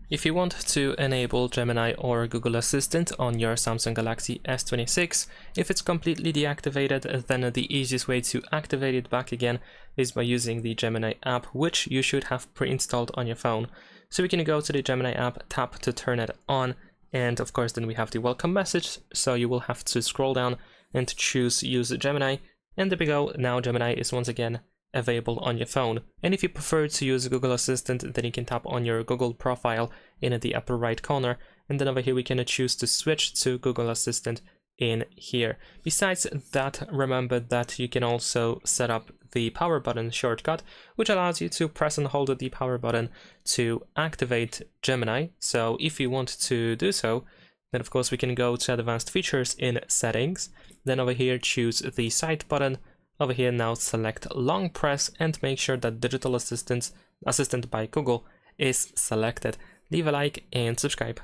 If you want to enable Gemini or Google Assistant on your Samsung Galaxy S26, if it's completely deactivated, then the easiest way to activate it back again is by using the Gemini app, which you should have pre-installed on your phone. So we can go to the Gemini app, tap to turn it on, and of course then we have the welcome message, so you will have to scroll down and choose use Gemini, and there we go. Now Gemini is once again available on your phone. And if you prefer to use Google Assistant, then you can tap on your Google profile in the upper right corner, and then over here we can choose to switch to Google Assistant in here. Besides that, remember that you can also set up the power button shortcut, which allows you to press and hold the power button to activate Gemini. So if you want to do so, then of course we can go to advanced features in settings, then over here choose the side button. Over here now select long press and make sure that Digital Assistant by Google is selected. Leave a like and subscribe.